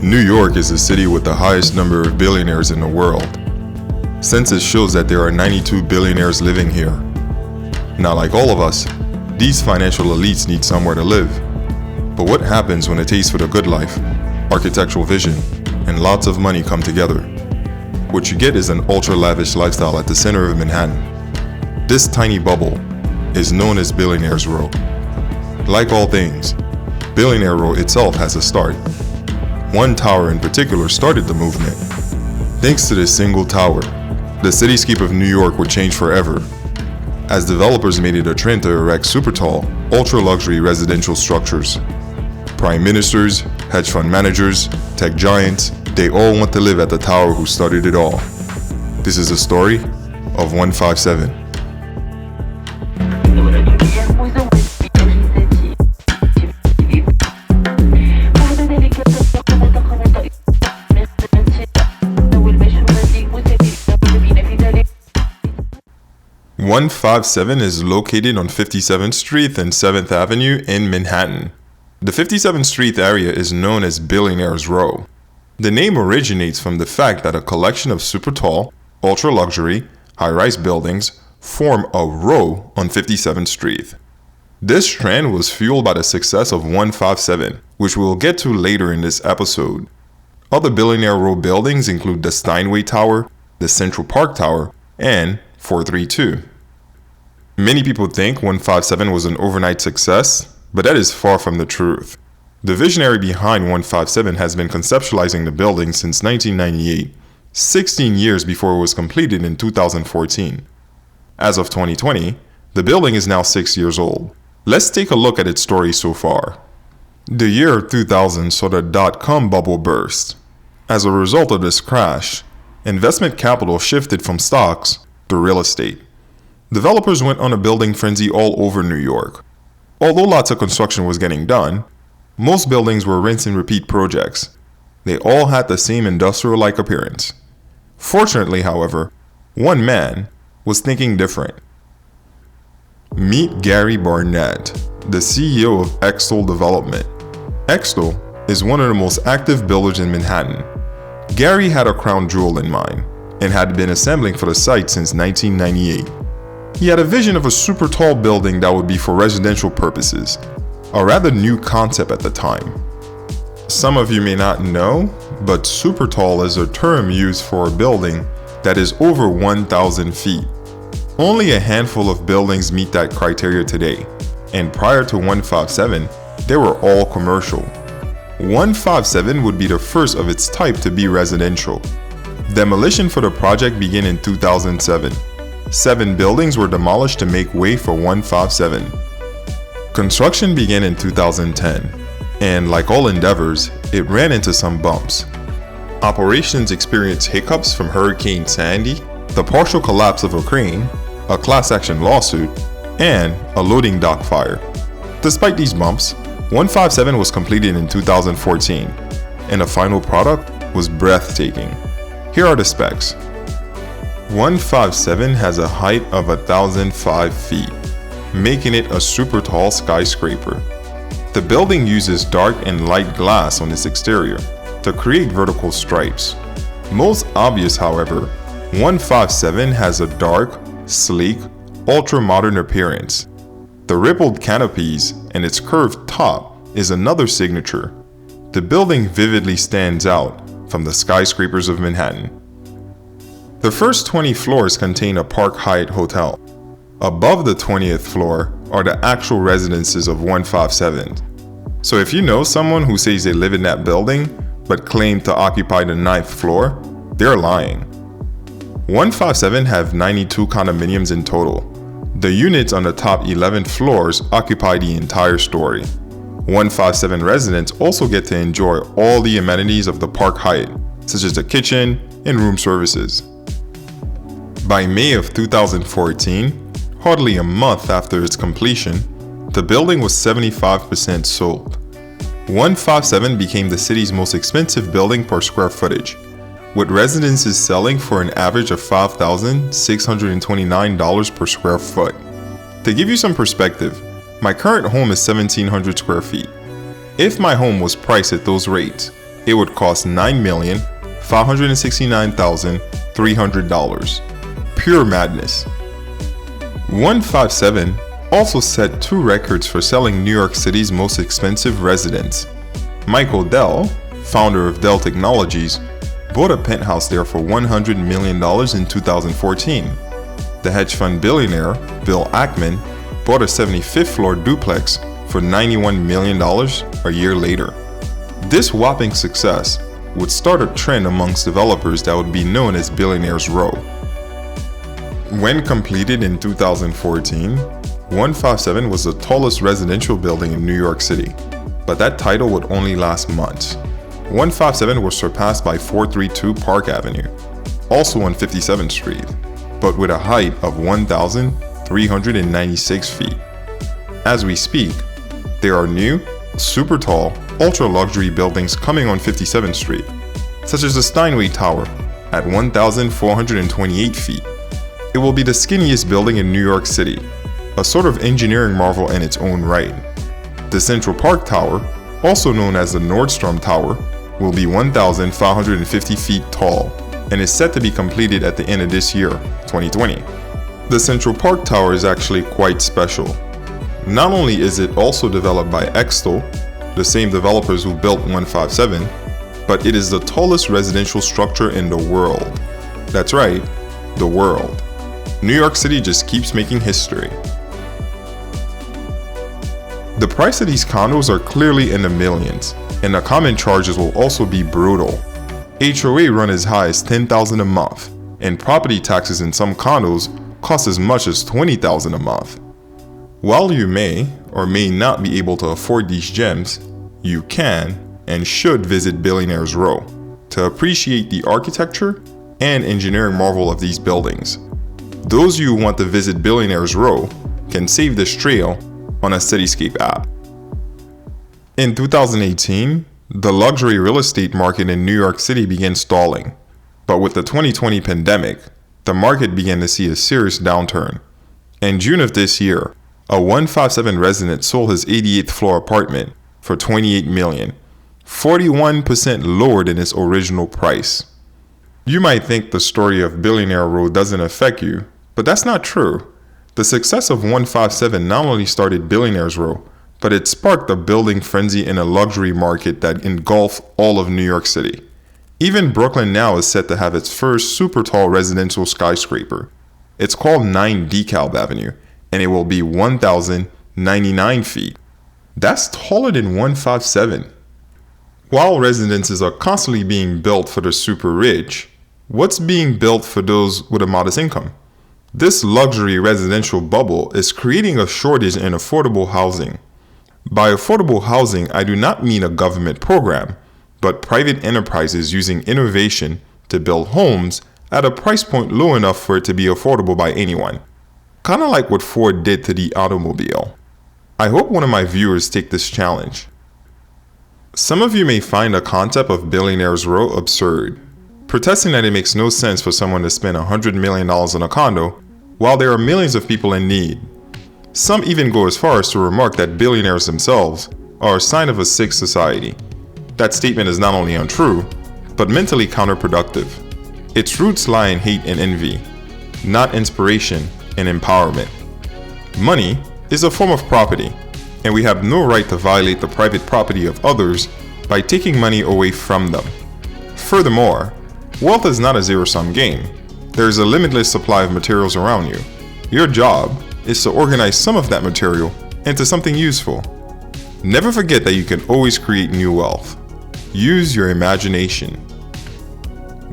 New York is the city with the highest number of billionaires in the world. Census shows that there are 92 billionaires living here. Now, like all of us, these financial elites need somewhere to live. But what happens when a taste for the good life, architectural vision, and lots of money come together? What you get is an ultra-lavish lifestyle at the center of Manhattan. This tiny bubble is known as Billionaires Row. Like all things, Billionaire Row itself has a start. One tower in particular started the movement. Thanks to this single tower, the cityscape of New York would change forever, as developers made it a trend to erect super tall, ultra-luxury residential structures. Prime ministers, hedge fund managers, tech giants, they all want to live at the tower who started it all. This is the story of 157. One57 is located on 57th Street and 7th Avenue in Manhattan. The 57th Street area is known as Billionaires Row. The name originates from the fact that a collection of super tall, ultra-luxury, high-rise buildings form a row on 57th Street. This trend was fueled by the success of 157, which we'll get to later in this episode. Other Billionaire Row buildings include the Steinway Tower, the Central Park Tower, and 432. Many people think 157 was an overnight success, but that is far from the truth. The visionary behind 157 has been conceptualizing the building since 1998, 16 years before it was completed in 2014. As of 2020, the building is now 6 years old. Let's take a look at its story so far. The year 2000 saw the dot-com bubble burst. As a result of this crash, investment capital shifted from stocks to real estate. Developers went on a building frenzy all over New York. Although lots of construction was getting done, most buildings were rinse and repeat projects. They all had the same industrial-like appearance. Fortunately, however, one man was thinking different. Meet Gary Barnett, the CEO of Extol Development. Extol is one of the most active builders in Manhattan. Gary had a crown jewel in mind and had been assembling for the site since 1998. He had a vision of a super tall building that would be for residential purposes, a rather new concept at the time. Some of you may not know, but super tall is a term used for a building that is over 1,000 feet. Only a handful of buildings meet that criteria today, and prior to 157, they were all commercial. 157 would be the first of its type to be residential. Demolition for the project began in 2007. 7 buildings were demolished to make way for 157. Construction began in 2010, and like all endeavors, it ran into some bumps. Operations experienced hiccups from Hurricane Sandy, the partial collapse of a crane, a class action lawsuit, and a loading dock fire. Despite these bumps, 157 was completed in 2014, and the final product was breathtaking. Here are the specs. 157 has a height of 1,005 feet, making it a super tall skyscraper. The building uses dark and light glass on its exterior to create vertical stripes. Most obvious, however, 157 has a dark, sleek, ultra-modern appearance. The rippled canopies and its curved top is another signature. The building vividly stands out from the skyscrapers of Manhattan. The first 20 floors contain a Park Hyatt hotel. Above the 20th floor are the actual residences of 157. So if you know someone who says they live in that building but claim to occupy the 9th floor, they're lying. 157 have 92 condominiums in total. The units on the top 11 floors occupy the entire story. 157 residents also get to enjoy all the amenities of the Park Hyatt, such as the kitchen and room services. By May of 2014, hardly a month after its completion, the building was 75% sold. 157 became the city's most expensive building per square footage, with residences selling for an average of $5,629 per square foot. To give you some perspective, my current home is 1,700 square feet. If my home was priced at those rates, it would cost $9,569,300. Pure madness. 157 also set 2 records for selling New York City's most expensive residence. Michael Dell, founder of Dell Technologies, bought a penthouse there for $100 million in 2014. The hedge fund billionaire, Bill Ackman, bought a 75th floor duplex for $91 million a year later. This whopping success would start a trend amongst developers that would be known as Billionaires Row. When completed in 2014, 157 was the tallest residential building in New York City, but that title would only last months. 157 was surpassed by 432 Park Avenue, also on 57th Street, but with a height of 1,396 feet. As we speak, there are new, super tall, ultra-luxury buildings coming on 57th Street, such as the Steinway Tower at 1,428 feet. It will be the skinniest building in New York City, a sort of engineering marvel in its own right. The Central Park Tower, also known as the Nordstrom Tower, will be 1,550 feet tall and is set to be completed at the end of this year, 2020. The Central Park Tower is actually quite special. Not only is it also developed by Extol, the same developers who built 157, but it is the tallest residential structure in the world. That's right, the world. New York City just keeps making history. The price of these condos are clearly in the millions, and the common charges will also be brutal. HOA run as high as $10,000 a month, and property taxes in some condos cost as much as $20,000 a month. While you may or may not be able to afford these gems, you can and should visit Billionaires Row to appreciate the architecture and engineering marvel of these buildings. Those of you who want to visit Billionaires Row can save this trail on a Cityscape app. In 2018, the luxury real estate market in New York City began stalling, but with the 2020 pandemic, the market began to see a serious downturn. In June of this year, a 157 resident sold his 88th floor apartment for $28 million, 41% lower than its original price. You might think the story of Billionaire Row doesn't affect you, but that's not true. The success of 157 not only started Billionaires Row, but it sparked a building frenzy in a luxury market that engulfed all of New York City. Even Brooklyn now is set to have its first super tall residential skyscraper. It's called 9 DeKalb Avenue, and it will be 1,099 feet. That's taller than 157. While residences are constantly being built for the super rich, what's being built for those with a modest income? This luxury residential bubble is creating a shortage in affordable housing. By affordable housing, I do not mean a government program, but private enterprises using innovation to build homes at a price point low enough for it to be affordable by anyone. Kind of like what Ford did to the automobile. I hope one of my viewers take this challenge. Some of you may find the concept of Billionaires Row absurd, protesting that it makes no sense for someone to spend $100 million on a condo while there are millions of people in need. Some even go as far as to remark that billionaires themselves are a sign of a sick society. That statement is not only untrue, but mentally counterproductive. Its roots lie in hate and envy, not inspiration and empowerment. Money is a form of property, and we have no right to violate the private property of others by taking money away from them. Furthermore, wealth is not a zero-sum game. There is a limitless supply of materials around you. Your job is to organize some of that material into something useful. Never forget that you can always create new wealth. Use your imagination.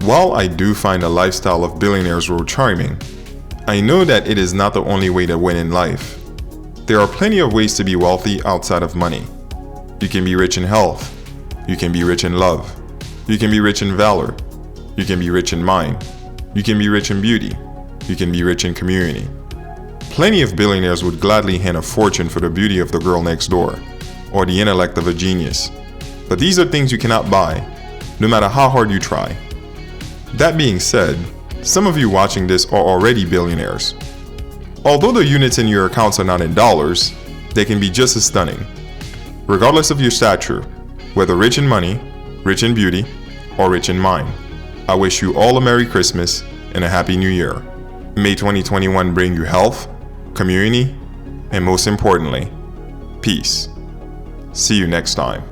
While I do find the lifestyle of Billionaires Row charming, I know that it is not the only way to win in life. There are plenty of ways to be wealthy outside of money. You can be rich in health. You can be rich in love. You can be rich in valor. You can be rich in mind. You can be rich in beauty. You can be rich in community. Plenty of billionaires would gladly hand a fortune for the beauty of the girl next door, or the intellect of a genius. But these are things you cannot buy, no matter how hard you try. That being said, some of you watching this are already billionaires. Although the units in your accounts are not in dollars, they can be just as stunning. Regardless of your stature, whether rich in money rich in beauty, or rich in mind. I wish you all a Merry Christmas and a Happy New Year. May 2021 bring you health, community, and most importantly, peace. See you next time.